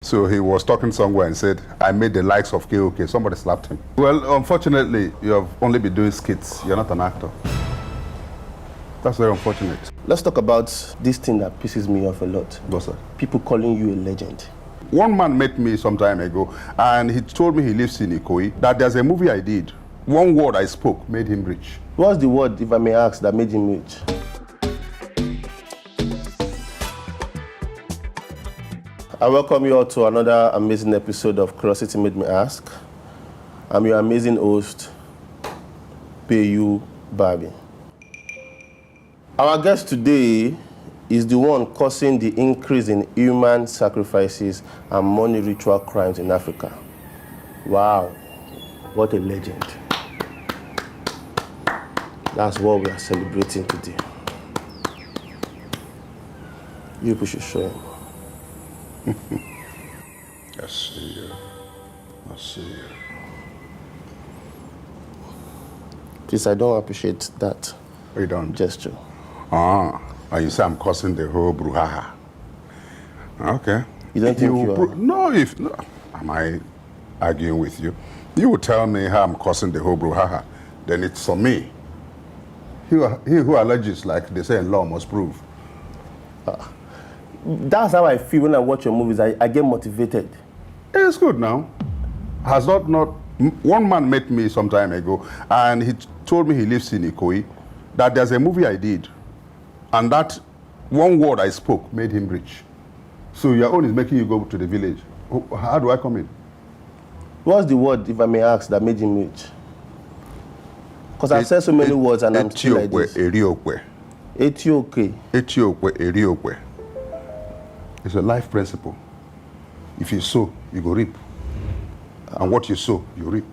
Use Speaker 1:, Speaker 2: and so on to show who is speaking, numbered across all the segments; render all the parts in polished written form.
Speaker 1: So he was talking somewhere and said, I made the likes of KOK. Somebody slapped him. Well, unfortunately, you have only been doing skits. You're not an actor. That's very unfortunate.
Speaker 2: Let's talk about this thing that pisses me off a lot.
Speaker 1: Go, sir.
Speaker 2: People calling you a legend.
Speaker 1: One man met me some time ago, and he told me he lives in Ikoyi, that there's a movie I did. One word I spoke made him rich.
Speaker 2: What's the word, if I may ask, that made him rich? I welcome you all to another amazing episode of Curiosity Made Me Ask. I'm your amazing host, Payu Barbie. Our guest today is the one causing the increase in human sacrifices and money ritual crimes in Africa. Wow, what a legend. That's what we are celebrating today. You people should show him.
Speaker 1: I see you. I see you.
Speaker 2: Please, I don't appreciate that
Speaker 1: You don't?
Speaker 2: gesture.
Speaker 1: And you say I'm causing the whole brouhaha. Okay.
Speaker 2: You don't think you are?
Speaker 1: No, am I arguing with you? You will tell me how I'm causing the whole brouhaha. Then it's on me. He who alleges, like they say in law, must prove.
Speaker 2: That's how I feel when I watch your movies. I get motivated.
Speaker 1: It's good now. Has not one man met me some time ago, and he told me he lives in Ikoyi, that there's a movie I did, and that one word I spoke made him rich. So your own is making you go to the village. How do I come in?
Speaker 2: What's the word, if I may ask, that made him rich? Because I've said so many words and I'm still like this.
Speaker 1: Etiokwe. Etiokwe. It's a life principle. If you sow, you go reap. And what you sow, you reap.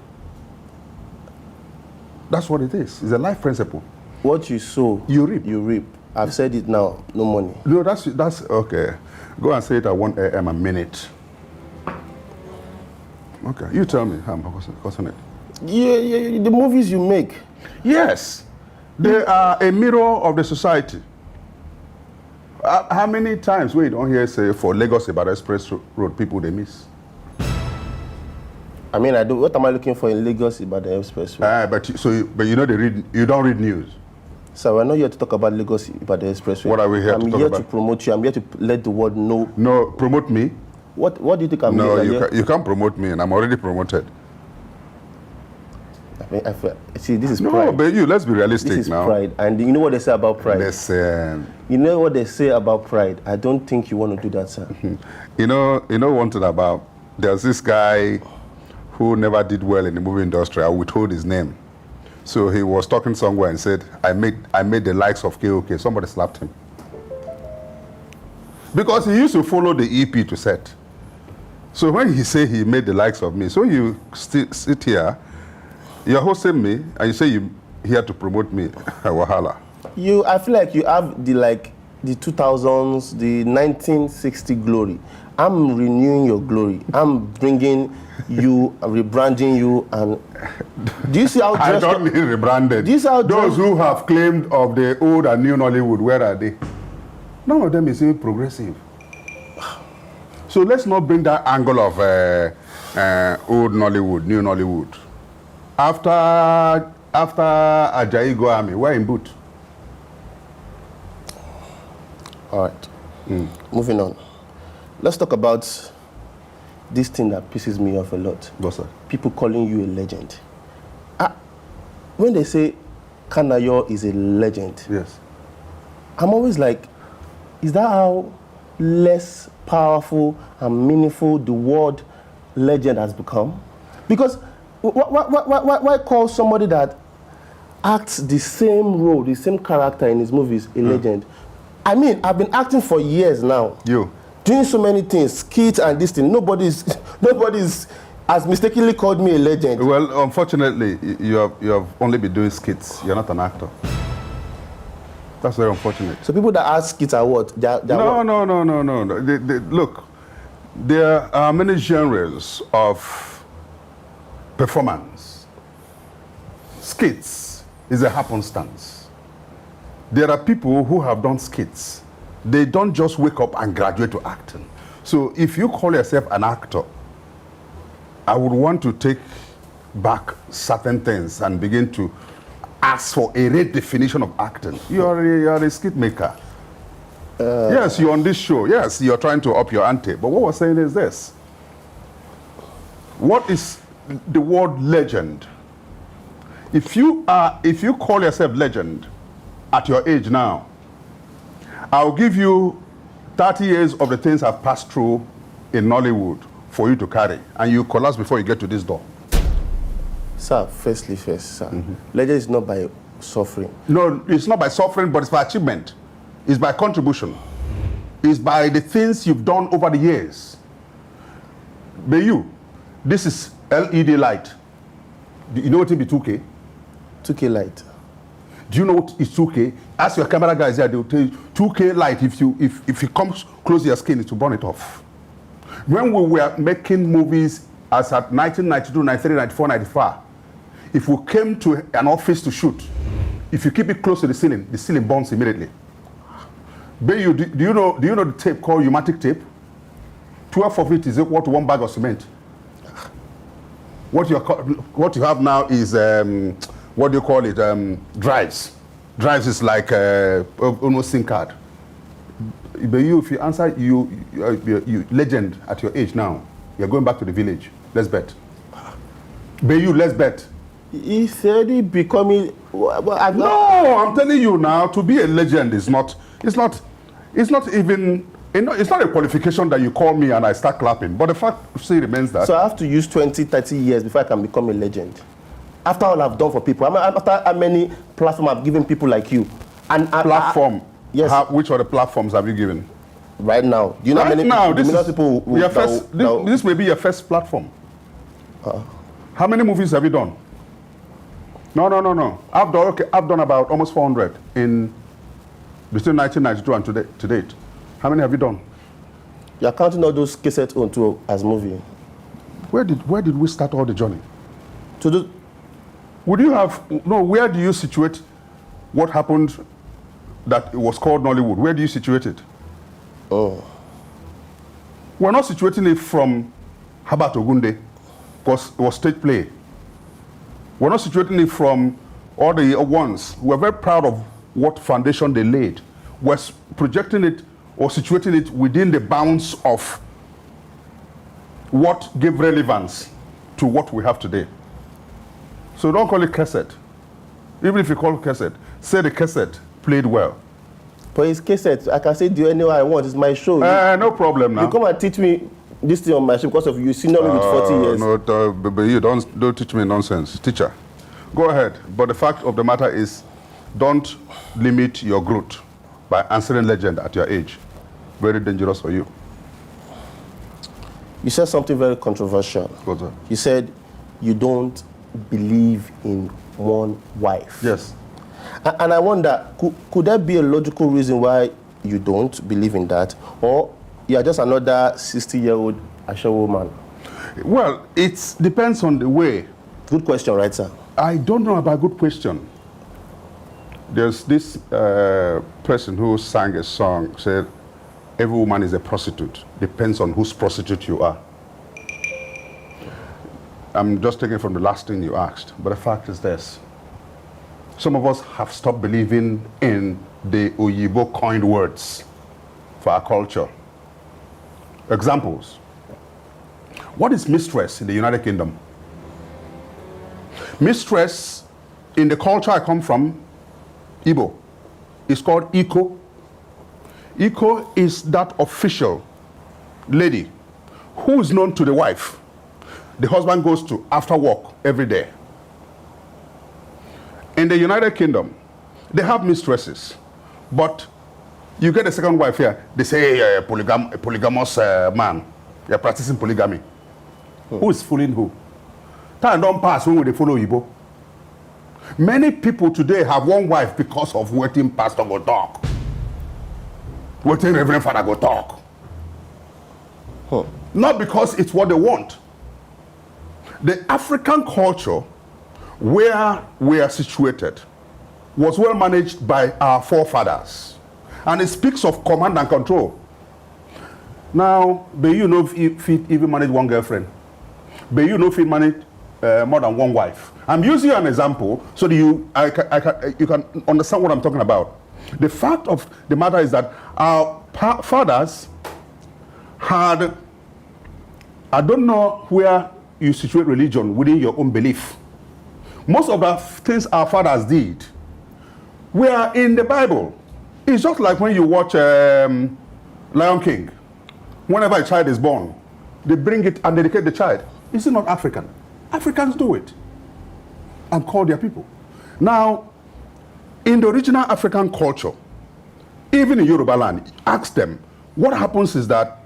Speaker 1: That's what it is. It's a life principle.
Speaker 2: What you sow,
Speaker 1: you reap.
Speaker 2: You reap. I've said it now, no money.
Speaker 1: No, that's okay. Go and say it at 1 a.m. a minute. Okay, you tell me how I'm causing it.
Speaker 2: Yeah, the movies you make.
Speaker 1: Yes, they are a mirror of the society. How many times we don't hear say for Lagos Ibadan Express Road people they miss?
Speaker 2: I mean, what am I looking for in Lagos Ibadan Express Road?
Speaker 1: But you know you don't read news.
Speaker 2: So we're not here to talk about Lagos Ibadan Express Road.
Speaker 1: What are we here to talk about?
Speaker 2: I'm here to promote you. I'm here to let the world know.
Speaker 1: No, promote me.
Speaker 2: What do you think I'm
Speaker 1: doing?
Speaker 2: No,
Speaker 1: you can't promote me, and I'm already promoted.
Speaker 2: See, this is pride.
Speaker 1: No, but let's be realistic now.
Speaker 2: This is pride. And you know what they say about pride?
Speaker 1: Listen.
Speaker 2: You know what they say about pride? I don't think you want to do that, sir.
Speaker 1: You know one thing about, there's this guy who never did well in the movie industry. I withhold his name. So he was talking somewhere and said, I made the likes of KOK. Somebody slapped him. Because he used to follow the EP to set. So when he say he made the likes of me, so you sit here, you're hosting me, and you say you here to promote me. Wahala.
Speaker 2: I feel like you have the 2000s, the 1960 glory. I'm renewing your glory. I'm bringing you, rebranding you, and do you see how
Speaker 1: I don't mean rebranded.
Speaker 2: Do you see how
Speaker 1: those who have claimed of the old and new Nollywood, where are they? None of them is even progressive. So let's not bring that angle of old Nollywood, new Nollywood. After Ajayi go army, where in boot?
Speaker 2: All right. Moving on. Let's talk about this thing that pisses me off a lot.
Speaker 1: Go, sir.
Speaker 2: People calling you a legend. When they say Kanayo is a legend,
Speaker 1: yes,
Speaker 2: I'm always like, is that how less powerful and meaningful the word legend has become? Because why call somebody that acts the same role, the same character in his movies a legend? I mean, I've been acting for years now. Doing so many things, skits and this thing. Nobody's has mistakenly called me a legend.
Speaker 1: Well, unfortunately, you have only been doing skits. You're not an actor. That's very unfortunate.
Speaker 2: So people that ask skits are what?
Speaker 1: No. Look, there are many genres of performance. Skits is a happenstance. There are people who have done skits. They don't just wake up and graduate to acting. So if you call yourself an actor, I would want to take back certain things and begin to ask for a redefinition of acting. You are a skit maker. Yes, you're on this show. Yes, you're trying to up your ante. But what we're saying is this. What is the word legend? If you call yourself legend at your age now, I'll give you 30 years of the things I've passed through in Nollywood for you to carry, and you collapse before you get to this door.
Speaker 2: Sir, firstly, sir. Legend is not by suffering.
Speaker 1: No, it's not by suffering, but it's by achievement. It's by contribution. It's by the things you've done over the years. Bayu, this is LED light. Do you know what it be 2K?
Speaker 2: 2K light.
Speaker 1: Do you know what is 2K? Ask your camera guys here, they'll tell you 2K light, if it comes close to your skin, it will burn it off. When we were making movies as at 1992, 93, 94, 95, if we came to an office to shoot, if you keep it close to the ceiling burns immediately. Bayu, do you know the tape called pneumatic tape? 12 of it is equal to 1 bag of cement. What you have now is what do you call it? Drives. Drives is like almost SIM card. But if you answer you legend at your age now, you're going back to the village. Let's bet. But let's bet.
Speaker 2: He's already becoming.
Speaker 1: No, I'm telling you now. To be a legend is not. It's not even. It's not a qualification that you call me and I start clapping. But the fact still remains that.
Speaker 2: So I have to use 20, 30 years before I can become a legend. After all I've done for people, after how many platforms I've given people like you. And
Speaker 1: platform?
Speaker 2: Yes.
Speaker 1: Which other platforms have you given?
Speaker 2: Right now. Do you know how many people
Speaker 1: this may be your first platform. How many movies have you done? No. I've done about almost 400 between 1992 and to date. How many have you done?
Speaker 2: You're counting all those cassettes onto as movie.
Speaker 1: Where did we start all the journey?
Speaker 2: Where
Speaker 1: do you situate what happened that it was called Nollywood? Where do you situate it?
Speaker 2: Oh.
Speaker 1: We're not situating it from Habat Ogunde, because it was stage play. We're not situating it from all the ones. We're very proud of what foundation they laid. We're projecting it or situating it within the bounds of what gave relevance to what we have today. So don't call it cassette. Even if you call it cassette, say the cassette played well.
Speaker 2: But it's cassette. I can say do anywhere I want. It's my show.
Speaker 1: No problem now.
Speaker 2: You come and teach me this thing on my show because of you senior me with 40 years.
Speaker 1: No, but you don't teach me nonsense. Teacher, go ahead. But the fact of the matter is, don't limit your growth by answering legend at your age. Very dangerous for you.
Speaker 2: You said something very controversial.
Speaker 1: What's that?
Speaker 2: You said you don't believe in one wife.
Speaker 1: Yes.
Speaker 2: And I wonder, could there be a logical reason why you don't believe in that? Or you are just another 60-year-old Asha woman?
Speaker 1: Well, it depends on the way.
Speaker 2: Good question, right, sir?
Speaker 1: I don't know about good question. There's this person who sang a song, said, every woman is a prostitute. Depends on whose prostitute you are. I'm just taking from the last thing you asked. But the fact is this. Some of us have stopped believing in the Oyibo coined words for our culture. Examples. What is mistress in the United Kingdom? Mistress in the culture I come from, Igbo, is called Iko. Iko is that official lady who is known to the wife. The husband goes to after work every day. In the United Kingdom, they have mistresses, but you get a second wife here, they say you're a polygamous man, you're practicing polygamy. Who is fooling who? Time don't pass when they follow Igbo. Many people today have one wife because of waiting pastor go talk. Waiting reverend father go talk. Not because it's what they want. The African culture where we are situated was well managed by our forefathers. And it speaks of command and control. Now, but you know if he even manage one girlfriend. But you know if he manage more than one wife. I'm using an example so that you can understand what I'm talking about. The fact of the matter is that our fathers had, I don't know where you situate religion within your own belief. Most of the things our fathers did were in the Bible. It's just like when you watch Lion King. Whenever a child is born, they bring it and dedicate the child. Is it not African? Africans do it and call their people. Now, in the original African culture, even in Yoruba land, ask them, what happens is that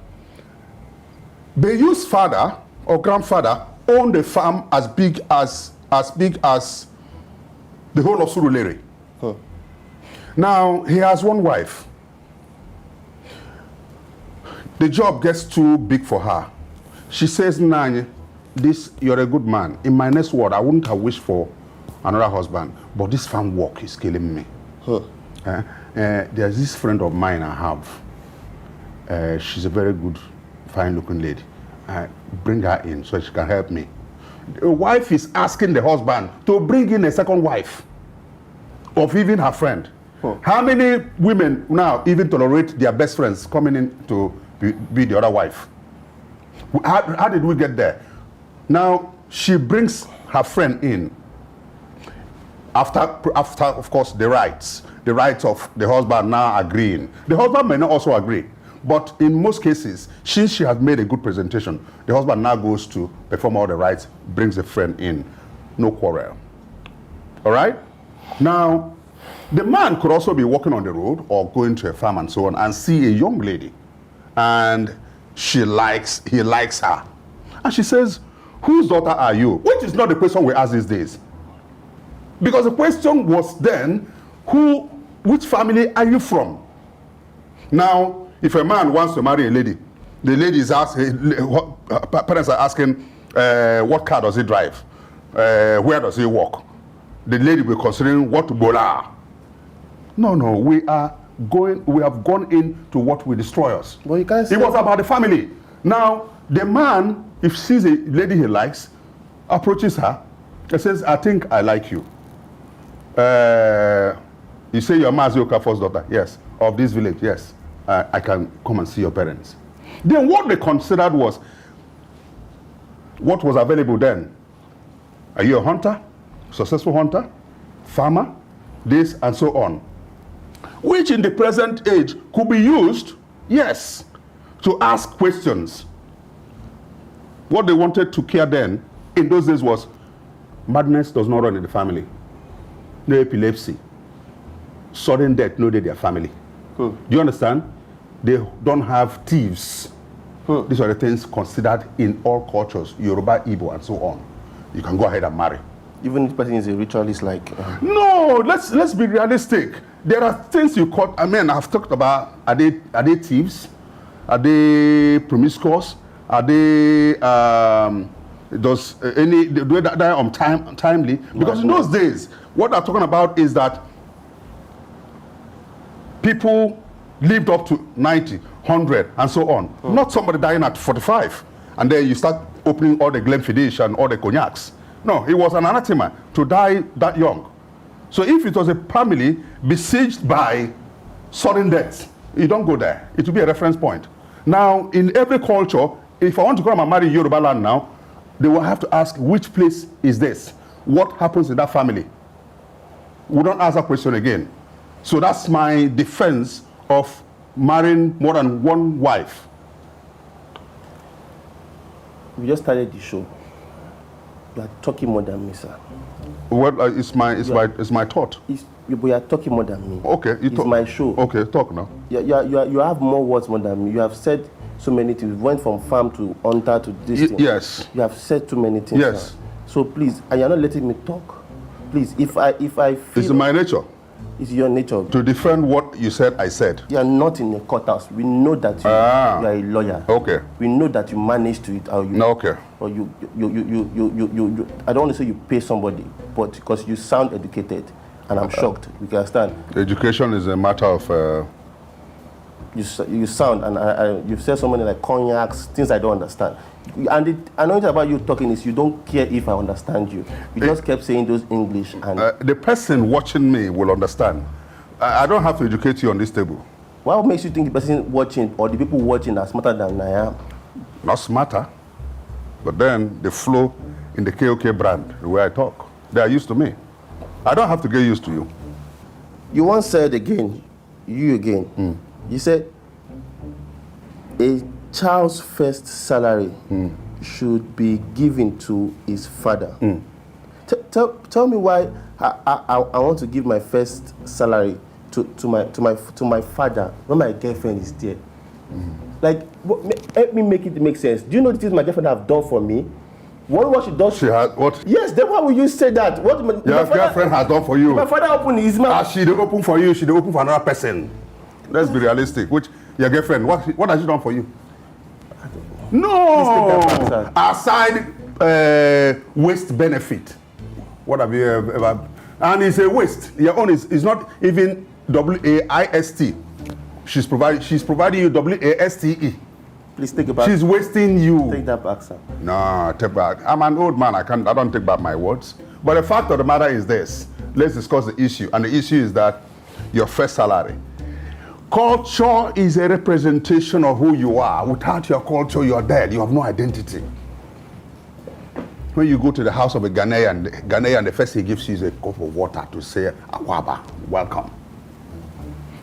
Speaker 1: they use father or grandfather own the farm as big as the whole of Surulere.
Speaker 2: Huh.
Speaker 1: Now, he has one wife. The job gets too big for her. She says, Nanya, you're a good man. In my next world, I wouldn't have wished for another husband, but this farm work is killing me.
Speaker 2: Huh.
Speaker 1: There's this friend of mine I have. She's a very good, fine-looking lady. Bring her in so she can help me. The wife is asking the husband to bring in a second wife of even her friend.
Speaker 2: Huh.
Speaker 1: How many women now even tolerate their best friends coming in to be the other wife? How did we get there? Now, she brings her friend in. After of course, the rights of the husband now agreeing. The husband may not also agree, but in most cases, since she has made a good presentation, the husband now goes to perform all the rites, brings the friend in. No quarrel. All right? Now, the man could also be walking on the road or going to a farm and so on and see a young lady, and he likes her. And she says, whose daughter are you? Which is not the question we ask these days. Because the question was then, which family are you from? Now, if a man wants to marry a lady, the lady is asking, parents are asking, what car does he drive? Where does he work? The lady will be considering what bola. No, we have gone into what will destroy us.
Speaker 2: Well, you can't say
Speaker 1: it was about the family. Now, the man, if he sees a lady he likes, approaches her, and says, I think I like you. You say you're Mazioka first daughter? Yes. Of this village? Yes. I can come and see your parents. Then what they considered was, what was available then? Are you a hunter? Successful hunter? Farmer? This and so on. Which in the present age could be used, yes, to ask questions. What they wanted to care then, in those days, was madness does not run in the family. No epilepsy. Sudden death, no, their family. Do you understand? They don't have thieves. These are the things considered in all cultures, Yoruba, Igbo, and so on. You can go ahead and marry.
Speaker 2: Even if the person is a ritualist, like...
Speaker 1: No, let's be realistic. There are things you call, I've talked about, are they thieves? Are they promiscuous? Are they, do they die on timely? Because in those days, what I'm talking about is that people lived up to 90, 100, and so on. Not somebody dying at 45, and then you start opening all the Glenfiddich and all the cognacs. No, it was an anathema to die that young. So if it was a family besieged by sudden death, you don't go there. It will be a reference point. Now, in every culture, if I want to come and marry Yoruba land now, they will have to ask, which place is this? What happens in that family? We don't ask that question again. So that's my defense of marrying more than one wife.
Speaker 2: We just started the show. You are talking more than me, sir.
Speaker 1: Well, it's my thought.
Speaker 2: But you are talking more than me.
Speaker 1: Okay,
Speaker 2: it's my show.
Speaker 1: Okay, talk now.
Speaker 2: You have more words more than me. You have said so many things. We went from farm to hunter to this thing.
Speaker 1: Yes.
Speaker 2: You have said too many things.
Speaker 1: Yes.
Speaker 2: Sir. So please, and you're not letting me talk. Please, if I feel...
Speaker 1: It's my nature.
Speaker 2: It's your nature.
Speaker 1: To defend what you said, I said.
Speaker 2: You are not in a courthouse. We know that you are a lawyer.
Speaker 1: Okay.
Speaker 2: We know that you manage to it. Or you,
Speaker 1: okay.
Speaker 2: Or you, I don't want to say you pay somebody, but because you sound educated, and I'm shocked. You can understand.
Speaker 1: Education is a matter of
Speaker 2: you sound, and you've said so many like cognacs, things I don't understand. And the annoying thing about you talking is you don't care if I understand you. You just kept saying those English. And
Speaker 1: the person watching me will understand. I don't have to educate you on this table.
Speaker 2: what makes you think the person watching or the people watching are smarter than I am?
Speaker 1: Not smarter, but then the flow in the KOK brand, the way I talk, they are used to me. I don't have to get used to you.
Speaker 2: You once said again, you said a child's first salary should be given to his father. Tell me why I want to give my first salary to my father when my girlfriend is there. Like, help me make it make sense. Do you know the things my girlfriend have done for me? What she does?
Speaker 1: She has what?
Speaker 2: Yes, then why would you say that? What
Speaker 1: Your girlfriend has done for you.
Speaker 2: My father opened his mouth.
Speaker 1: As she dey open for you, she dey open for another person. Let's be realistic. Which your girlfriend? What has she done for you? No. Aside waste benefit. What have you ever? And it's a waste. Your own is not even WAIST. She's providing you WASTE.
Speaker 2: Please take it back.
Speaker 1: She's wasting you.
Speaker 2: Take that back, sir.
Speaker 1: No, take back. I'm an old man. I don't take back my words. But the fact of the matter is this. Let's discuss the issue. And the issue is that your first salary. Culture is a representation of who you are. Without your culture, you're dead. You have no identity. When you go to the house of a Ghanaian, the first thing he gives you is a cup of water to say, Akwaba, welcome.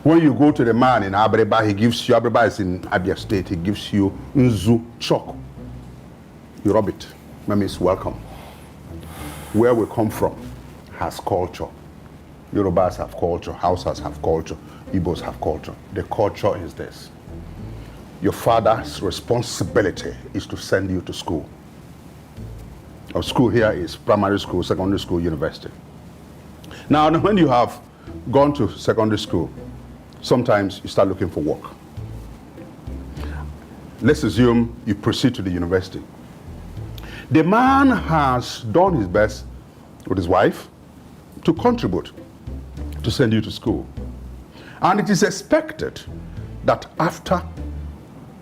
Speaker 1: When you go to the man in Abreba, he gives you, Abreba is in Abia State, he gives you Nzu chalk. You rub it. That means welcome. Where we come from has culture. Yorubas have culture, Hausas have culture, Igbos have culture. The culture is this. Your father's responsibility is to send you to school. Our school here is primary school, secondary school, university. Now, when you have gone to secondary school, sometimes you start looking for work. Let's assume you proceed to the university. The man has done his best with his wife to contribute to send you to school. And it is expected that after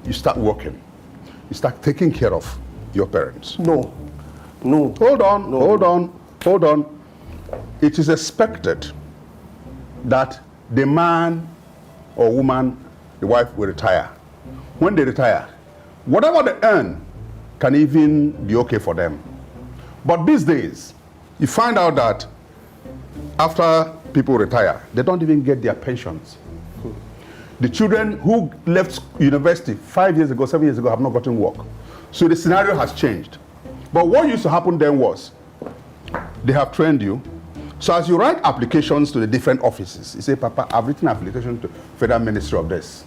Speaker 1: you start working, you start taking care of your parents.
Speaker 2: No.
Speaker 1: Hold on. It is expected that the man or woman, the wife will retire. When they retire, whatever they earn can even be okay for them. But these days, you find out that after people retire, they don't even get their pensions. The children who left university 5 years ago, 7 years ago have not gotten work. So the scenario has changed. But what used to happen then was, they have trained you. So as you write applications to the different offices, you say, Papa, I've written application to Federal Ministry of this,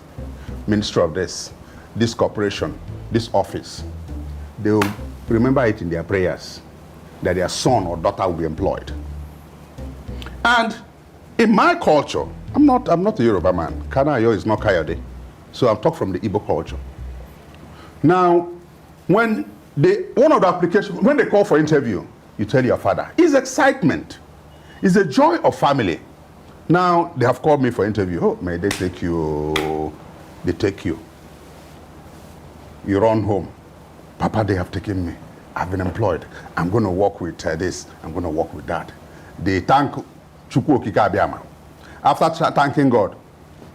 Speaker 1: this corporation, this office. They will remember it in their prayers that their son or daughter will be employed. And in my culture, I'm not a Yoruba man. Kanayo is not Kayode. So I'm talking from the Igbo culture. Now, when one of the applications, when they call for interview, you tell your father, it's excitement. It's the joy of family. Now, they have called me for interview. Oh, may they take you? They take you. You run home. Papa, they have taken me. I've been employed. I'm going to work with this. I'm going to work with that. They thank Chukwu Okike Abiyama. After thanking God,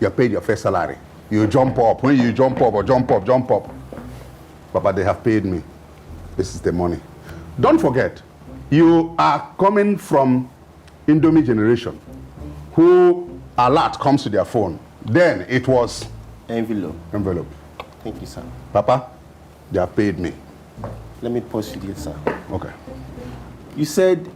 Speaker 1: you are paid your first salary. You jump up. When you jump up. Papa, they have paid me. This is the money. Don't forget, you are coming from Indomie generation, who alert comes to their phone. Then it was
Speaker 2: envelope.
Speaker 1: Thank
Speaker 2: you, sir.
Speaker 1: Papa, they have paid me.
Speaker 2: Let me pause you there, sir.
Speaker 1: Okay.
Speaker 2: You said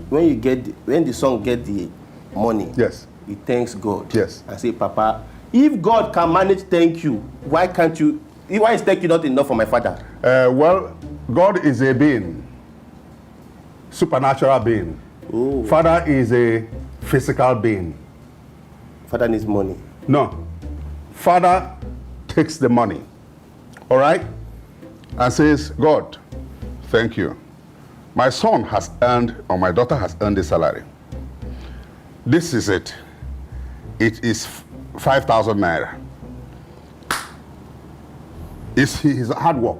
Speaker 2: when the son get the money,
Speaker 1: yes,
Speaker 2: he thanks God.
Speaker 1: Yes.
Speaker 2: I say, Papa, if God can manage thank you, why can't you? Why is thank you not enough for my father?
Speaker 1: Well, God is a being, supernatural being.
Speaker 2: Oh.
Speaker 1: Father is a physical being.
Speaker 2: Father needs money.
Speaker 1: No. Father takes the money, all right, and says, God, thank you. My son has earned, or my daughter has earned the salary. This is it. It is 5,000 naira. It's his hard work.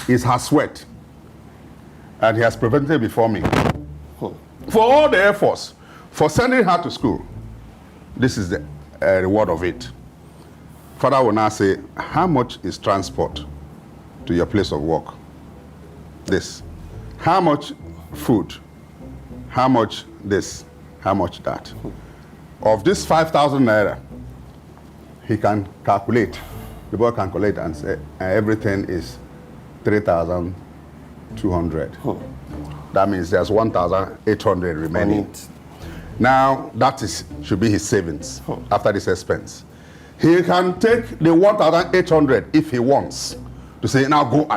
Speaker 1: It's her sweat. And he has prevented before me. For all the efforts, for sending her to school, this is the reward of it. Father will now say, how much is transport to your place of work? This. How much food? How much this? How much that? Of this 5,000 naira, he can calculate. The boy can calculate and say, everything is 3,200. That means there's 1,800 remaining. Now, that should be his savings after this expense. He can take the 1,800 if he wants to say, now go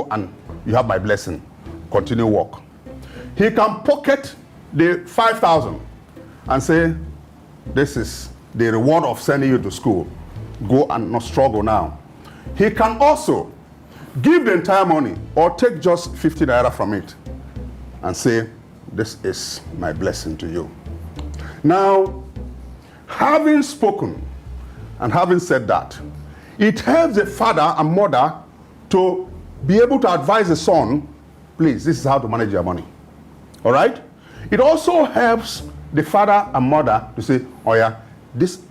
Speaker 1: and you have my blessing. Continue work. He can pocket the 5,000 and say, this is the reward of sending you to school. Go and not struggle now. He can also give the entire money or take just 50 naira from it and say, this is my blessing to you. Now, having spoken and having said that, it helps the father and mother to be able to advise the son, please, this is how to manage your money. All right? It also helps the father and mother to say, oh yeah, this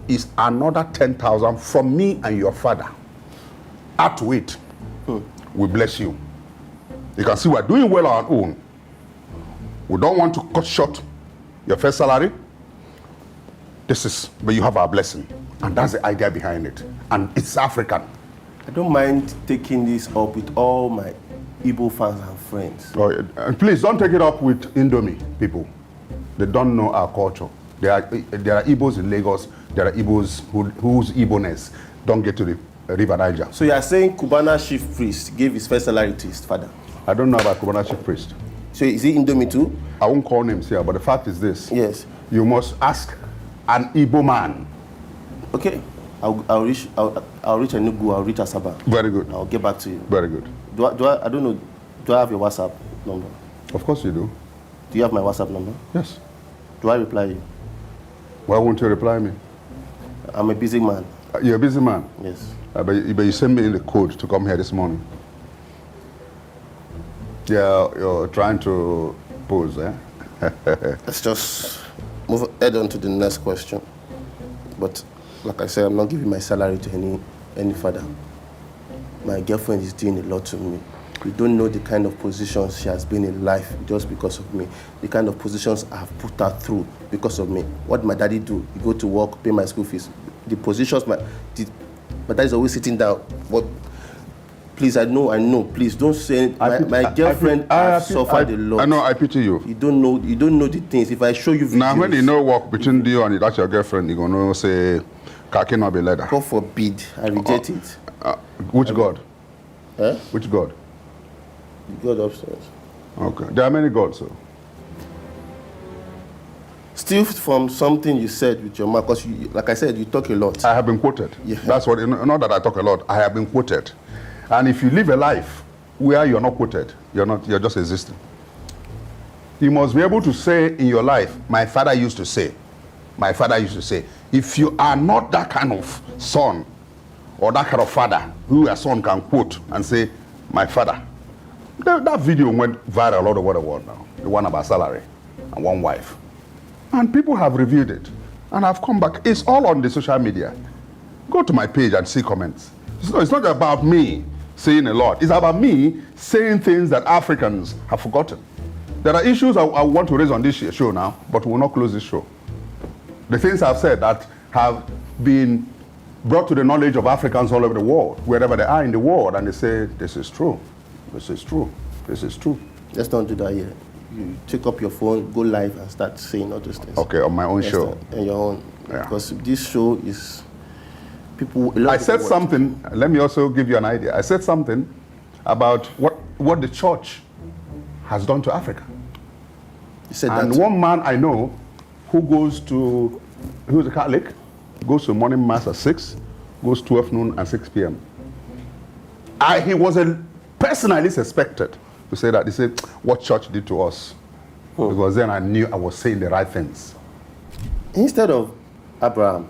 Speaker 1: is another 10,000 from me and your father. Add to it. We bless you. You can see we're doing well on our own. We don't want to cut short your first salary. But you have our blessing. And that's the idea behind it. And it's African.
Speaker 2: I don't mind taking this up with all my Igbo fans and friends.
Speaker 1: Oh, and please don't take it up with Indomie people. They don't know our culture. There are Igbos in Lagos. There are Igbos whose Igbo-ness don't get to the River Niger.
Speaker 2: So you are saying Cubana chief priest gave his first salary to his father?
Speaker 1: I don't know about Cubana chief priest.
Speaker 2: So is he Indomie too?
Speaker 1: I won't call names here, but the fact is this.
Speaker 2: Yes.
Speaker 1: You must ask an Igbo man.
Speaker 2: Okay. I'll reach Enugu, I'll reach Asaba.
Speaker 1: Very good.
Speaker 2: I'll get back to you.
Speaker 1: Very good.
Speaker 2: I don't know, do I have your WhatsApp number?
Speaker 1: Of course you do.
Speaker 2: Do you have my WhatsApp number?
Speaker 1: Yes.
Speaker 2: Do I reply you?
Speaker 1: Why won't you reply me?
Speaker 2: I'm a busy man.
Speaker 1: You're a busy man?
Speaker 2: Yes.
Speaker 1: But you sent me in the code to come here this morning. Yeah, you're trying to pose, eh?
Speaker 2: Let's just head on to the next question. But like I said, I'm not giving my salary to any father. My girlfriend is doing a lot to me. You don't know the kind of positions she has been in life just because of me. The kind of positions I have put her through because of me. What my daddy do? He go to work, pay my school fees. The positions my daddy's always sitting down. But please, I know. Please don't say my girlfriend has suffered a lot.
Speaker 1: I know. I pity you.
Speaker 2: You don't know the things. If I show you videos.
Speaker 1: Now, when you know work between you and that's your girlfriend, you're gonna say, "Kaki no be leather."
Speaker 2: God forbid, I reject it.
Speaker 1: Which God?
Speaker 2: Eh?
Speaker 1: Which God?
Speaker 2: The God upstairs.
Speaker 1: Okay. There are many gods, so.
Speaker 2: Still from something you said with your mouth, because like I said, you talk a lot.
Speaker 1: I have been quoted.
Speaker 2: Yeah.
Speaker 1: That's what. Not that I talk a lot. I have been quoted. And if you live a life where you're not quoted, you're just existing. You must be able to say in your life, my father used to say. My father used to say. If you are not that kind of son or that kind of father who a son can quote and say, my father. That video went viral all over the world now. The one about salary and one wife. And people have reviewed it. And I've come back. It's all on the social media. Go to my page and see comments. It's not about me saying a lot. It's about me saying things that Africans have forgotten. There are issues I want to raise on this show now, but we will not close this show. The things I've said that have been brought to the knowledge of Africans all over the world, wherever they are in the world, and they say, this is true, this is true, this is true.
Speaker 2: Let's not do that here. You take up your phone, go live, and start saying all those things.
Speaker 1: Okay, on my own show.
Speaker 2: On your own. Yeah. Because this show is...
Speaker 1: I said something, let me also give you an idea. I said something about what the church has done to Africa.
Speaker 2: You said
Speaker 1: and
Speaker 2: that.
Speaker 1: One man I know who's a Catholic, goes to morning mass at 6, goes 12 noon and 6 p.m. He was a person I least expected to say that. He said, what church did to us? Because then I knew I was saying the right things.
Speaker 2: Instead of Abraham,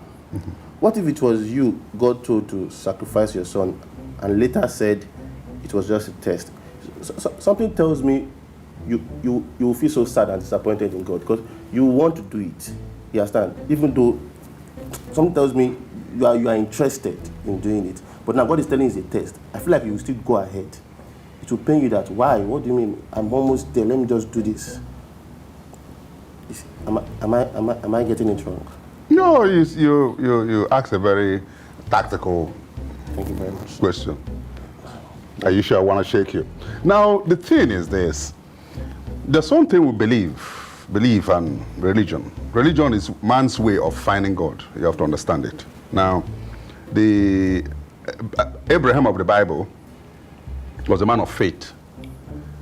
Speaker 2: what if it was you God told to sacrifice your son and later said it was just a test. Something tells me you will feel so sad and disappointed in God because you want to do it. You understand? Even though something tells me you are interested in doing it, but now God is telling you it's a test. I feel like you will still go ahead. It will pain you that why? What do you mean? I'm almost there. Let me just do this. Am I getting it wrong?
Speaker 1: No, you asked a very tactical
Speaker 2: Thank you very much.
Speaker 1: question. Are you sure I want to shake you? Now, the thing is this. There's something we belief and religion. Religion is man's way of finding God. You have to understand it. Now, the Abraham of the Bible was a man of faith.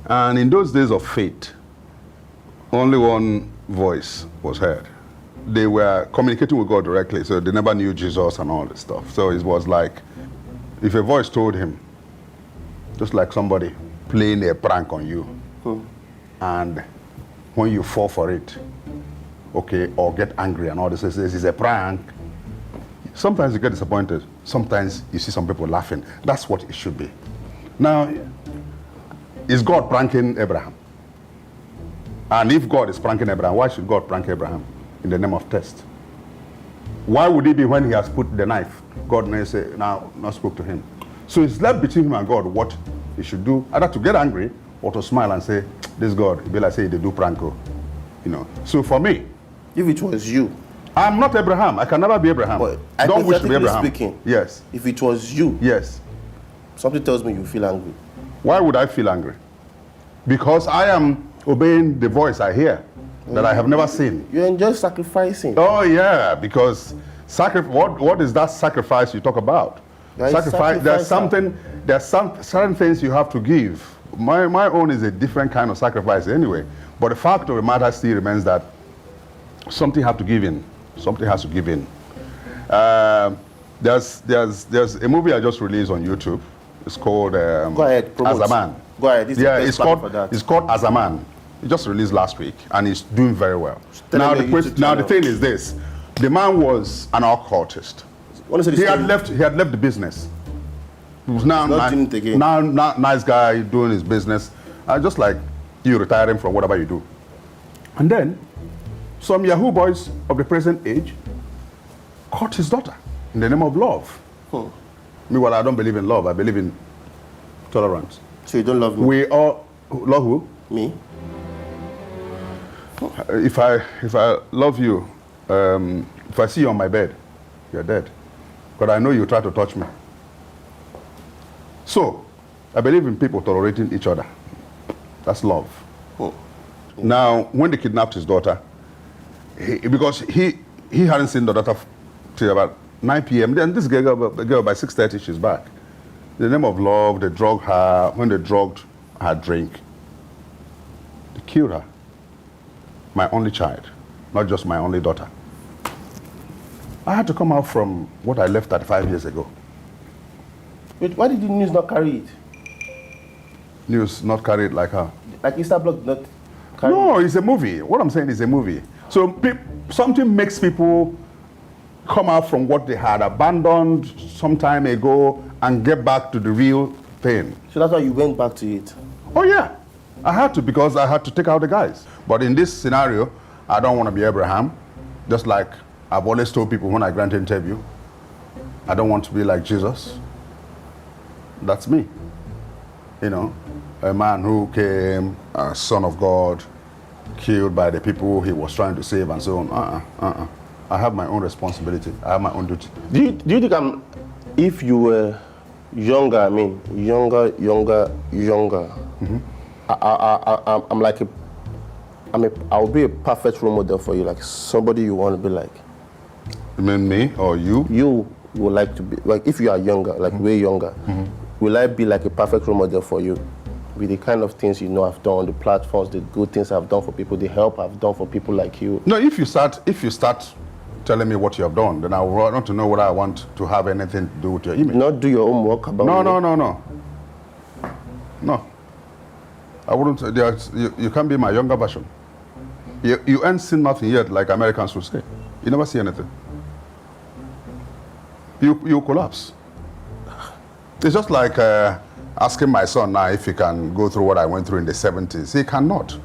Speaker 1: And in those days of faith, only one voice was heard. They were communicating with God directly, so they never knew Jesus and all this stuff. So it was like, if a voice told him, just like somebody playing a prank on you, and when you fall for it, okay, or get angry and all this is a prank, sometimes you get disappointed. Sometimes you see some people laughing. That's what it should be. Now, is God pranking Abraham? And if God is pranking Abraham, why should God prank Abraham in the name of test? Why would it be when he has put the knife? God may say, now, not spoke to him. So it's left between him and God what he should do, either to get angry or to smile and say, this God, it'd be like say they do pranko. You know. So for me,
Speaker 2: if it was you,
Speaker 1: I'm not Abraham. I can never be Abraham.
Speaker 2: But
Speaker 1: Don't wish to be Abraham.
Speaker 2: Speaking,
Speaker 1: yes.
Speaker 2: If it was you,
Speaker 1: yes.
Speaker 2: Something tells me you feel angry.
Speaker 1: Why would I feel angry? Because I am obeying the voice I hear that I have never seen.
Speaker 2: You enjoy sacrificing.
Speaker 1: Oh yeah, because what is that sacrifice you talk about? Sacrifice. There's some certain things you have to give. My own is a different kind of sacrifice anyway. But the fact of the matter still remains that something has to give in. Something has to give in. There's a movie I just released on YouTube. It's called
Speaker 2: Go ahead, promote.
Speaker 1: As a Man.
Speaker 2: Go ahead. This is the best platform for that.
Speaker 1: It's called As a Man. It just released last week, and it's doing very well. Now the thing is this: the man was an occultist. He had left the business. He was now nice guy doing his business, just like you retiring from whatever you do. And then some Yahoo boys of the present age caught his daughter in the name of love. Meanwhile, I don't believe in love. I believe in tolerance.
Speaker 2: So you don't love me?
Speaker 1: We all love who?
Speaker 2: Me.
Speaker 1: If I love you, if I see you on my bed, you're dead. But I know you try to touch me. So, I believe in people tolerating each other. That's love. Now, when they kidnapped his daughter, because he hadn't seen the daughter till about 9 p.m. Then this girl by 6:30, she's back. In the name of love, they drugged her. When they drugged her drink, they killed her. My only child, not just my only daughter. I had to come out from what I left 35 years ago.
Speaker 2: Wait, why did the news not carry it?
Speaker 1: News not carry it like how?
Speaker 2: Like Instablog not carry it?
Speaker 1: No, it's a movie. What I'm saying is a movie. So something makes people come out from what they had abandoned some time ago and get back to the real thing.
Speaker 2: So that's why you went back to it?
Speaker 1: Oh yeah, I had to, because I had to take out the guys. But in this scenario, I don't want to be Abraham. Just like I've always told people when I grant an interview, I don't want to be like Jesus. That's me. You know, a man who came, a son of God, killed by the people he was trying to save and so on. I have my own responsibility. I have my own duty.
Speaker 2: Do you think if you were younger, younger, I'll be a perfect role model for you, like somebody you want to be like.
Speaker 1: You mean me or you?
Speaker 2: You would like to be, like if you are younger, like way younger, will I be like a perfect role model for you? With the kind of things you know I've done, the platforms, the good things I've done for people, the help I've done for people like you.
Speaker 1: No, if you start telling me what you have done, then I want to know whether I want to have anything to do with your image.
Speaker 2: Not do your homework about
Speaker 1: No. I wouldn't. You can't be my younger version. You ain't seen nothing yet, like Americans would say. You never see anything. You collapse. It's just like asking my son now if he can go through what I went through in the 70s. He cannot.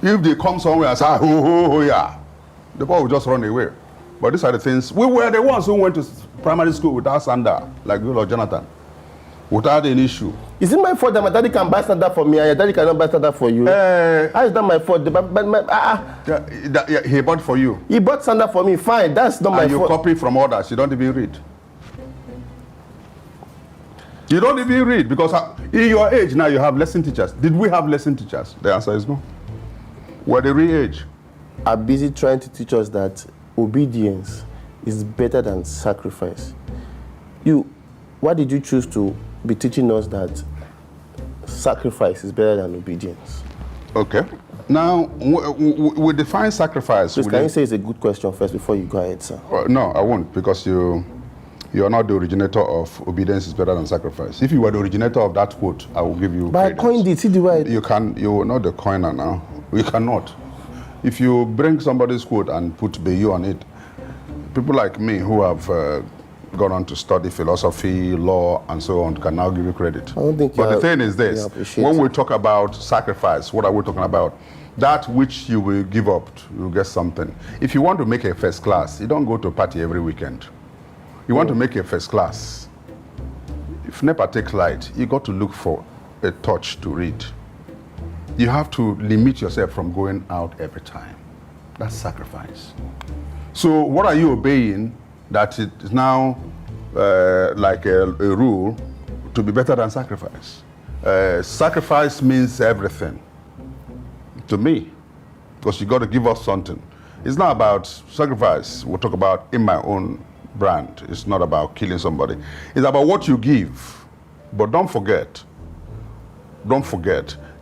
Speaker 1: If they come somewhere and say, oh, yeah, the boy will just run away. But these are the things. We were the ones who went to primary school without sandal, like you or Jonathan, without an issue.
Speaker 2: Is it my fault that my daddy can buy sandal for me and your daddy cannot buy sandal for you? How is that my fault?
Speaker 1: He bought for you.
Speaker 2: He bought sandal for me, fine. That's not my fault.
Speaker 1: And you copy from others. You don't even read. You don't even read because in your age now you have lesson teachers. Did we have lesson teachers? The answer is no. We're the real age.
Speaker 2: Are busy trying to teach us that obedience is better than sacrifice. Why did you choose to be teaching us that sacrifice is better than obedience?
Speaker 1: Okay. Now, we define sacrifice.
Speaker 2: Please, can you say it's a good question first before you go ahead, sir?
Speaker 1: No, I won't, because you are not the originator of obedience is better than sacrifice. If you were the originator of that quote, I will give you
Speaker 2: But
Speaker 1: credence.
Speaker 2: I coined it, see the way
Speaker 1: You're not the coiner now. You cannot. If you bring somebody's quote and put you on it, people like me who have gone on to study philosophy, law, and so on can now give you credit.
Speaker 2: I don't think
Speaker 1: but the thing is this, when we talk about sacrifice, what are we talking about? That which you will give up, you'll get something. If you want to make a first class, you don't go to a party every weekend. You want to make a first class. If NEPA takes light, you got to look for a torch to read. You have to limit yourself from going out every time. That's sacrifice. So what are you obeying that it is now like a rule to be better than sacrifice? Sacrifice means everything to me, because you got to give up something. It's not about sacrifice. We'll talk about in my own brand. It's not about killing somebody. It's about what you give. But don't forget,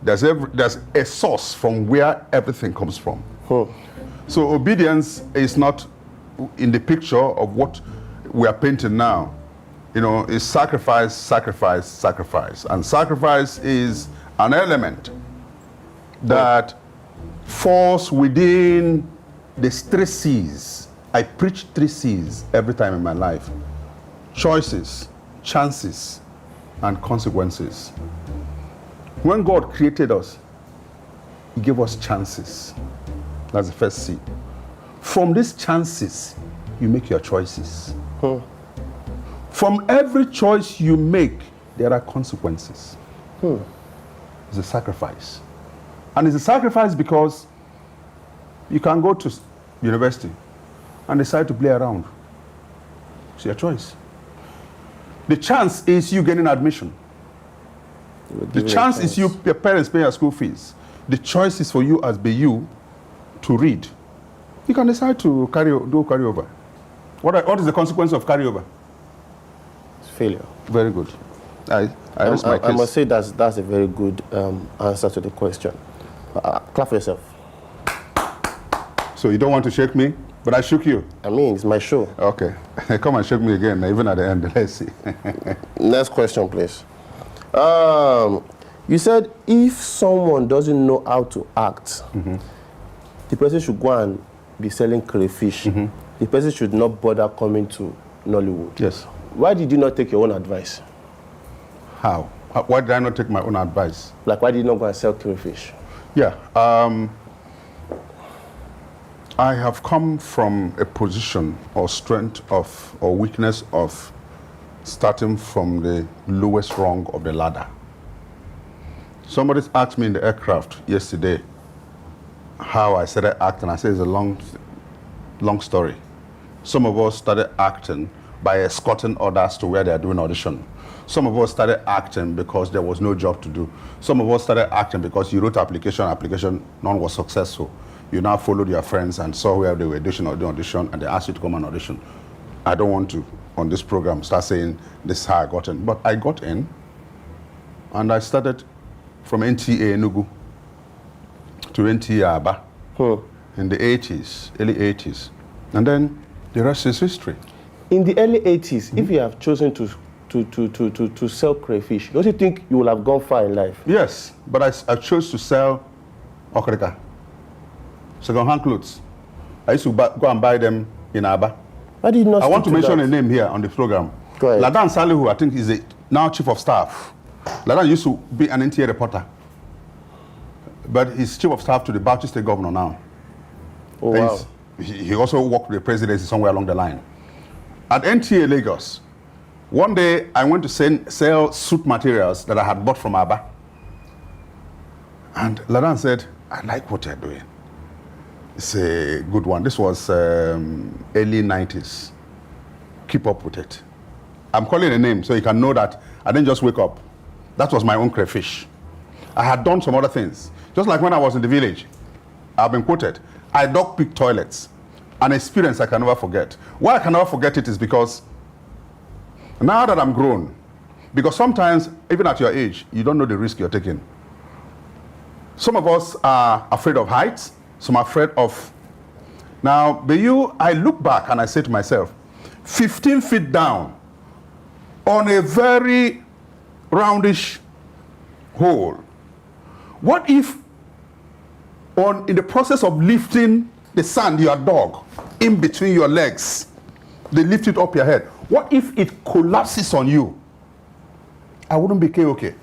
Speaker 1: there's a source from where everything comes from. So obedience is not in the picture of what we are painting now. You know, it's sacrifice, sacrifice, sacrifice. And sacrifice is an element that falls within the 3 C's. I preach 3 C's every time in my life. Choices, chances, and consequences. When God created us, He gave us chances. That's the first C. From these chances, you make your choices. From every choice you make, there are consequences. It's a sacrifice. And it's a sacrifice because you can go to university and decide to play around. It's your choice. The chance is you getting admission. The chance is your parents pay your school fees. The choice is for you as BU to read. You can decide to do carryover. What is the consequence of carryover?
Speaker 2: It's failure.
Speaker 1: Very good. I
Speaker 2: must say that's a very good answer to the question. Clap for yourself.
Speaker 1: So you don't want to shake me, but I shook you.
Speaker 2: I mean, it's my show.
Speaker 1: Okay. Come and shake me again, even at the end. Let's see.
Speaker 2: Next question, please. You said if someone doesn't know how to act, the person should go and be selling crayfish. The person should not bother coming to Nollywood.
Speaker 1: Yes.
Speaker 2: Why did you not take your own advice?
Speaker 1: How? Why did I not take my own advice?
Speaker 2: Like, why did you not go and sell crayfish?
Speaker 1: Yeah. I have come from a position or strength of, or weakness of starting from the lowest rung of the ladder. Somebody asked me in the aircraft yesterday how I started acting. I said it's a long story. Some of us started acting by escorting others to where they are doing audition. Some of us started acting because there was no job to do. Some of us started acting because you wrote application, none was successful. You now followed your friends and saw where they were doing audition, and they asked you to come and audition. I don't want to, on this program, start saying this is how I got in. But I got in, and I started from NTA Enugu to NTA Aba in the 80s, early 80s. And then the rest is history.
Speaker 2: In the early 80s, if you have chosen to sell crayfish, don't you think you will have gone far in life?
Speaker 1: Yes, but I chose to sell okrika, second-hand clothes. I used to go and buy them in Aba.
Speaker 2: Why did you not
Speaker 1: I want to mention
Speaker 2: that?
Speaker 1: a name here on the program.
Speaker 2: Go ahead.
Speaker 1: Ladan Salihu, I think, is now chief of staff. Ladan used to be an NTA reporter, but he's chief of staff to the Bauchi State governor now.
Speaker 2: Oh, wow.
Speaker 1: He also worked with the presidency somewhere along the line. At NTA Lagos, one day I went to sell suit materials that I had bought from Aba. And Ladan said, I like what you're doing. It's a good one. This was early 90s. Keep up with it. I'm calling a name so you can know that I didn't just wake up. That was my own crayfish. I had done some other things. Just like when I was in the village, I've been quoted. I dug pig toilets, an experience I can never forget. Why I can never forget it is because now that I'm grown, because sometimes, even at your age, you don't know the risk you're taking. Some of us are afraid of heights, some are afraid of... Now, I look back and I say to myself, 15 feet down on a very roundish hole. What if in the process of lifting the sand you had dug in between your legs, they lift it up your head? What if it collapses on you? I wouldn't be okay.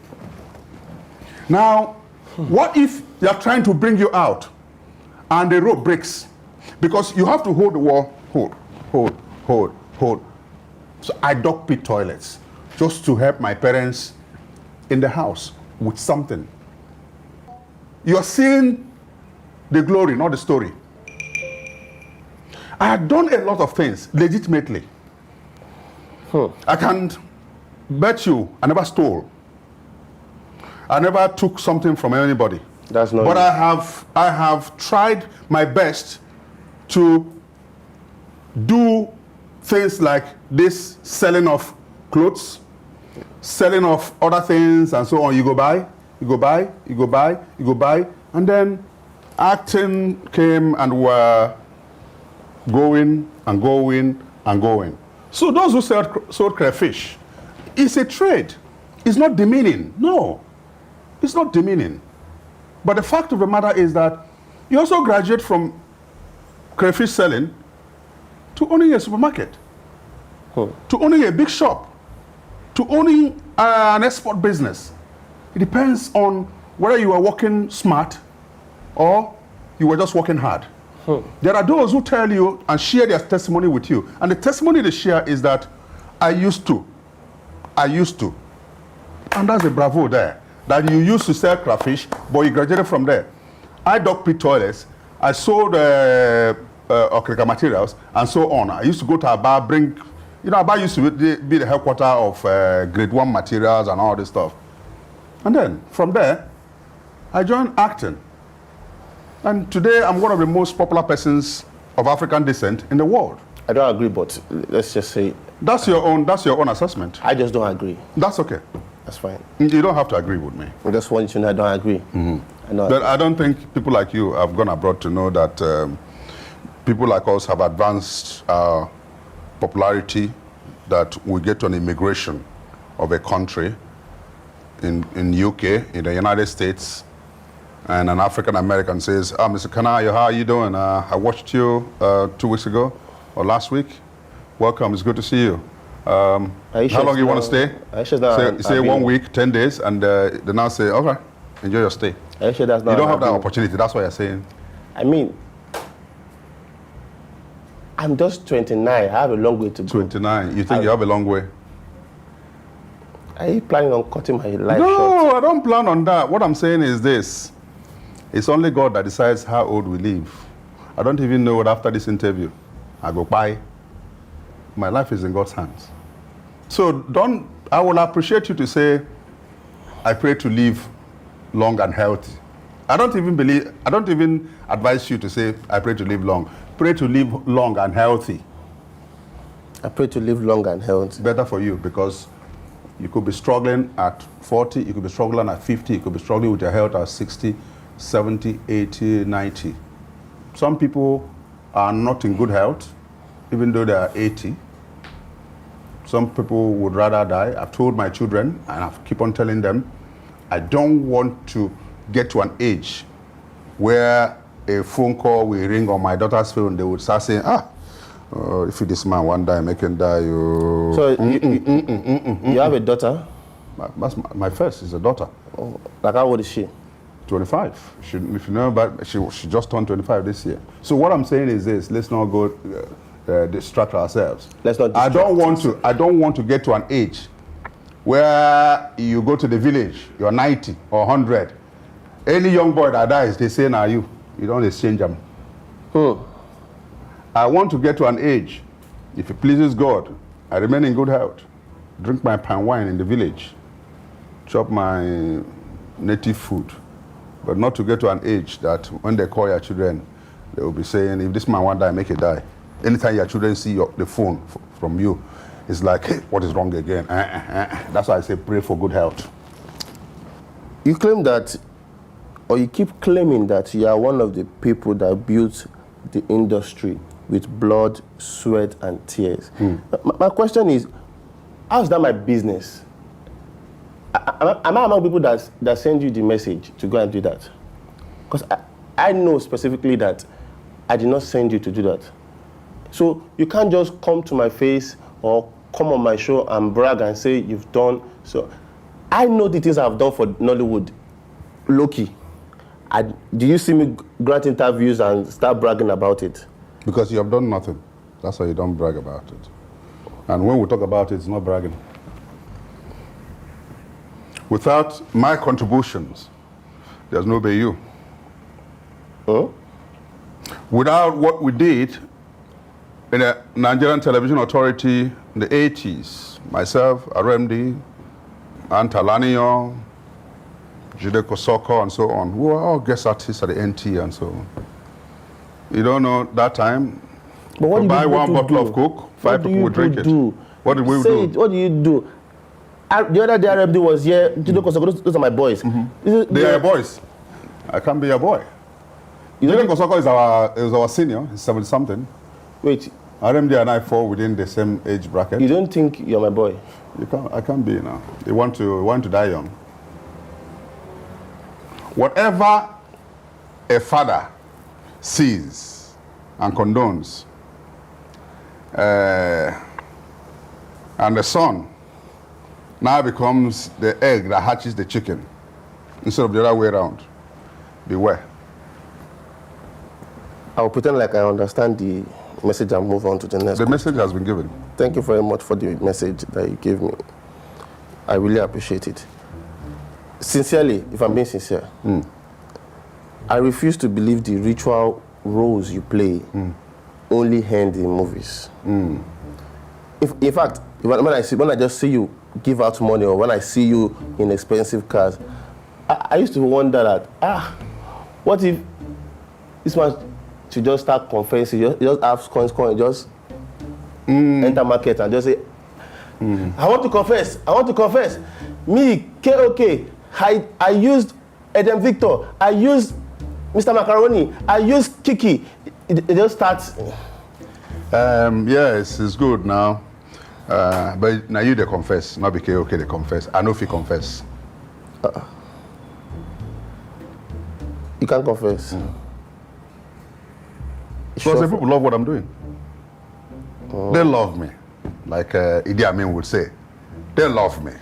Speaker 1: Now, what if they are trying to bring you out and the rope breaks? Because you have to hold the wall, hold. So I dug pit toilets just to help my parents in the house with something. You're seeing the glory, not the story. I had done a lot of things legitimately. I can bet you I never stole. I never took something from anybody.
Speaker 2: That's not.
Speaker 1: But I have tried my best to do things like this: selling of clothes, selling of other things, and so on. You go buy, and then acting came, and were going. So those who sold crayfish, it's a trade. It's not demeaning. No, it's not demeaning. But the fact of the matter is that you also graduate from crayfish selling to owning a supermarket, to owning a big shop, to owning an export business. It depends on whether you are working smart or you were just working hard. There are those who tell you and share their testimony with you. And the testimony they share is that I used to. And that's a bravo there. That you used to sell crayfish, but you graduated from there. I dug pit toilets. I sold okrika materials and so on. I used to go to Aba, Aba used to be the headquarters of grade 1 materials and all this stuff. And then from there, I joined acting. And today I'm one of the most popular persons of African descent in the world.
Speaker 2: I don't agree, but let's just say
Speaker 1: that's your own assessment.
Speaker 2: I just don't agree.
Speaker 1: That's okay.
Speaker 2: That's fine.
Speaker 1: You don't have to agree with me.
Speaker 2: I just want you to know I don't agree.
Speaker 1: But I don't think people like you have gone abroad to know that people like us have advanced our popularity, that we get to an immigration of a country in UK, in the United States, and an African American says, Mr. Kanayo, how are you doing? I watched you 2 weeks ago or last week. Welcome, it's good to see you. How long you want to stay? Say 1 week, 10 days, and they now say, okay, enjoy your stay.
Speaker 2: Are you sure that's not?
Speaker 1: You don't have that opportunity, that's what you're saying.
Speaker 2: I mean, I'm just 29, I have a long way to go.
Speaker 1: 29, you think you have a long way?
Speaker 2: Are you planning on cutting my life short?
Speaker 1: No, I don't plan on that. What I'm saying is this. It's only God that decides how old we live. I don't even know what after this interview I go by. My life is in God's hands. So I will appreciate you to say, I pray to live long and healthy. I don't even advise you to say, I pray to live long. Pray to live long and healthy.
Speaker 2: I pray to live long and healthy.
Speaker 1: Better for you, because you could be struggling at 40, you could be struggling at 50, you could be struggling with your health at 60, 70, 80, 90. Some people are not in good health, even though they are 80. Some people would rather die. I've told my children, and I keep on telling them, I don't want to get to an age where a phone call will ring on my daughter's phone. They would start saying, If this man one die, make him die. You.
Speaker 2: So you have a daughter?
Speaker 1: That's my first is a daughter.
Speaker 2: Oh, like how old is she?
Speaker 1: 25. If you know about, she just turned 25 this year. So what I'm saying is this: let's not go distract ourselves.
Speaker 2: Let's not.
Speaker 1: I don't want to get to an age where you go to the village, you're 90 or 100. Any young boy that dies, they say, "Now you don't exchange them." I want to get to an age, if it pleases God, I remain in good health, drink my palm wine in the village, chop my native food, but not to get to an age that when they call your children, they will be saying, if this man want to die, make it die. Anytime your children see the phone from you, it's like, hey, what is wrong again? That's why I say pray for good health.
Speaker 2: You claim that, or you keep claiming that you are one of the people that built the industry with blood, sweat, and tears. My question is, how is that my business? Am I among people that send you the message to go and do that? Because I know specifically that I did not send you to do that. So you can't just come to my face or come on my show and brag and say you've done. So I know the things I've done for Nollywood. Loki, do you see me grant interviews and start bragging about it?
Speaker 1: Because you have done nothing. That's why you don't brag about it. And when we talk about it, it's not bragging. Without my contributions, there's no be you.
Speaker 2: Huh?
Speaker 1: Without what we did in the Nigerian Television Authority in the 80s, myself, RMD, Antalanio, Jide Kosoko, and so on, we were all guest artists at the NT and so on. You don't know that time,
Speaker 2: but what
Speaker 1: to buy one bottle of Coke, 5 people would drink it. What did we do?
Speaker 2: What do you do? The other day RMD was here, Jide Kosoko, those are my boys.
Speaker 1: They are your boys. I can't be your boy. Jide Kosoko is our senior, he's 70-something.
Speaker 2: Wait.
Speaker 1: RMD and I fall within the same age bracket.
Speaker 2: You don't think you're my boy?
Speaker 1: I can't be now. You want to die young. Whatever a father sees and condones, and the son now becomes the egg that hatches the chicken instead of the other way around. Beware.
Speaker 2: I'll pretend like I understand the message and move on to the next.
Speaker 1: The message has been given.
Speaker 2: Thank you very much for the message that you gave me. I really appreciate it. Sincerely, if I'm being sincere, I refuse to believe the ritual roles you play only end in movies. In fact, when I just see you give out money, or when I see you in expensive cars, I used to wonder that, what if this man should just start confessing, just have coins, just enter market and just say, I want to confess. Me, KOK, I used Eden Victor, I used Mr. Macaroni, I used Kiki. It just starts.
Speaker 1: Yes, it's good now. But now you they confess, not be KOK they confess. I know if you confess.
Speaker 2: You can't confess.
Speaker 1: Because the people love what I'm doing. They love me. Like Idi Amin would say. They love me.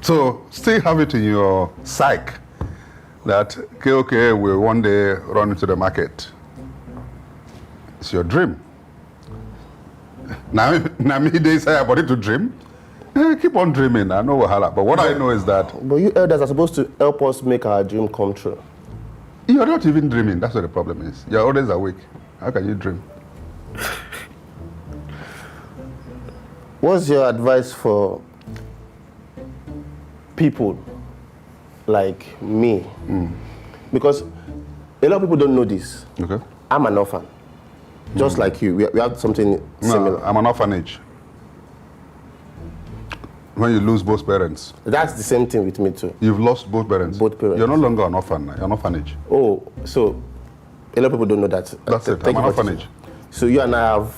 Speaker 1: So still have it in your psyche that KOK will one day run into the market. It's your dream. Now me they say about it to dream. Keep on dreaming. I know wahala. But what I know is that.
Speaker 2: But you elders are supposed to help us make our dream come true.
Speaker 1: You're not even dreaming. That's what the problem is. You're always awake. How can you dream?
Speaker 2: What's your advice for people like me? Because a lot of people don't know this.
Speaker 1: Okay.
Speaker 2: I'm an orphan. Just like you. We have something similar.
Speaker 1: No, I'm an orphanage. When you lose both parents.
Speaker 2: That's the same thing with me too.
Speaker 1: You've lost both parents.
Speaker 2: Both parents.
Speaker 1: You're no longer an orphan. You're an orphanage.
Speaker 2: Oh, so a lot of people don't know that.
Speaker 1: That's it. I'm an orphanage.
Speaker 2: So you and I have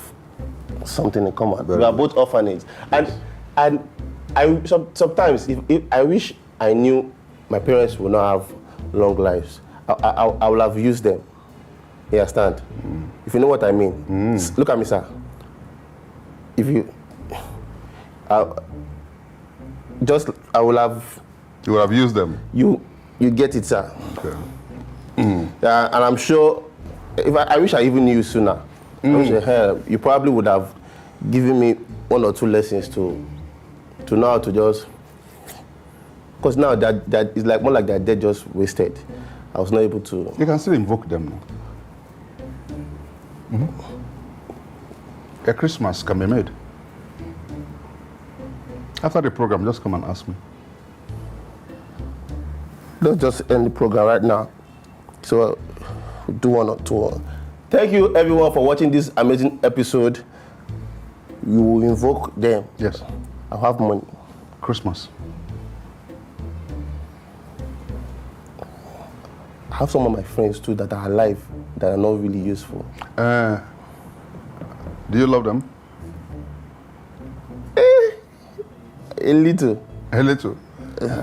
Speaker 2: something in common. We are both orphanage. And I sometimes if I wish I knew my parents would not have long lives. I will have used them. You understand? If you know what I mean. Look at me, sir. If you... I will have...
Speaker 1: You would have used them?
Speaker 2: You get it, sir.
Speaker 1: Okay.
Speaker 2: And I'm sure... I wish I even knew you sooner. I wish, you probably would have given me 1 or 2 lessons to know how to just... Because now that it's like more like that dead just wasted. I was not able to...
Speaker 1: You can still invoke them now. A Christmas can be made. After the program, just come and ask me.
Speaker 2: Let's just end the program right now. So, we'll do 1 or 2. Thank you everyone for watching this amazing episode. You will invoke them.
Speaker 1: Yes.
Speaker 2: I'll have money.
Speaker 1: Christmas.
Speaker 2: I have some of my friends too that are alive that are not really useful.
Speaker 1: Do you love them?
Speaker 2: A little.
Speaker 1: A little.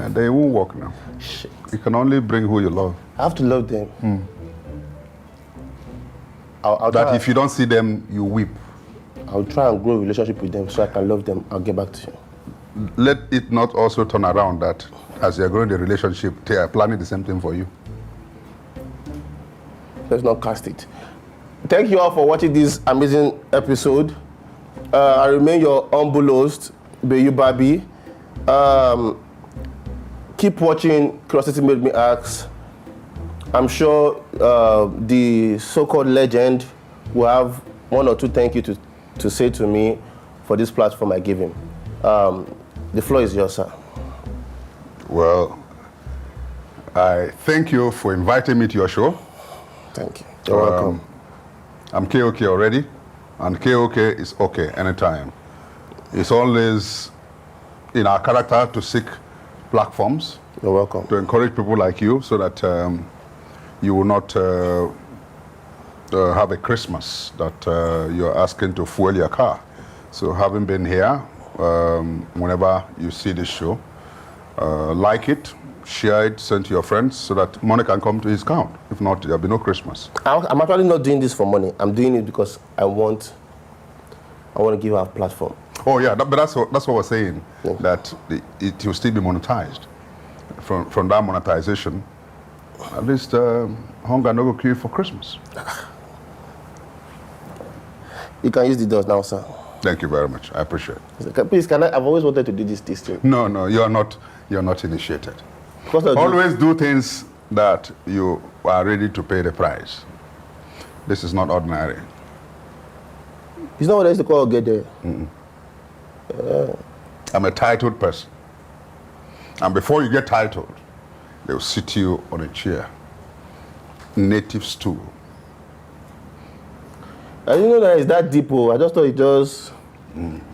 Speaker 1: They won't work now.
Speaker 2: Shit.
Speaker 1: You can only bring who you love.
Speaker 2: I have to love them. I'll
Speaker 1: That
Speaker 2: try,
Speaker 1: if you don't see them, you weep.
Speaker 2: I'll try and grow a relationship with them so I can love them. I'll get back to you.
Speaker 1: Let it not also turn around that as you're growing the relationship, they are planning the same thing for you.
Speaker 2: Let's not cast it. Thank you all for watching this amazing episode. I remain your humble host, Bayu Babi. Keep watching Curiosity Made Me Ask. I'm sure the so-called legend will have 1 or 2 thank you to say to me for this platform I give him. The floor is yours, sir.
Speaker 1: Well, I thank you for inviting me to your show.
Speaker 2: Thank you. You're welcome.
Speaker 1: I'm KOK already, and KOK is okay anytime. It's always in our character to seek platforms.
Speaker 2: You're welcome.
Speaker 1: To encourage people like you so that you will not have a Christmas that you're asking to fuel your car. So having been here, whenever you see this show, like it, share it, send to your friends so that money can come to his account. If not, there'll be no Christmas.
Speaker 2: I'm actually not doing this for money. I'm doing it because I want to give our platform.
Speaker 1: Oh yeah, but that's what we're saying,
Speaker 2: Yeah.
Speaker 1: that it will still be monetized. From that monetization, at least hunger no go kill you for Christmas.
Speaker 2: You can use the doors now, sir.
Speaker 1: Thank you very much. I appreciate it.
Speaker 2: Please, I've always wanted to do this thing.
Speaker 1: No, you're not initiated.
Speaker 2: Because of
Speaker 1: Always do things that you are ready to pay the price. This is not ordinary.
Speaker 2: It's not what I used to call get there.
Speaker 1: I'm a titled person. And before you get titled, they will sit you on a chair. Native stool.
Speaker 2: I didn't know that it's that deep. I just thought it just...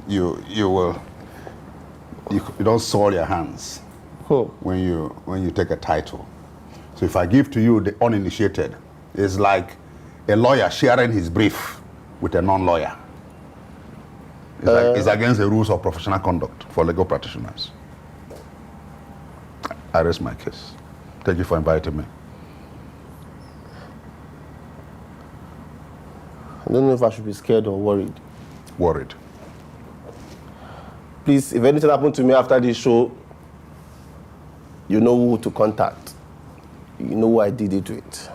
Speaker 1: You don't soil your hands when you take a title. So if I give to you the uninitiated, it's like a lawyer sharing his brief with a non-lawyer. It's against the rules of professional conduct for legal practitioners. I rest my case. Thank you for inviting me.
Speaker 2: I don't know if I should be scared or worried.
Speaker 1: Worried.
Speaker 2: Please, if anything happened to me after this show, you know who to contact. You know who I did it with.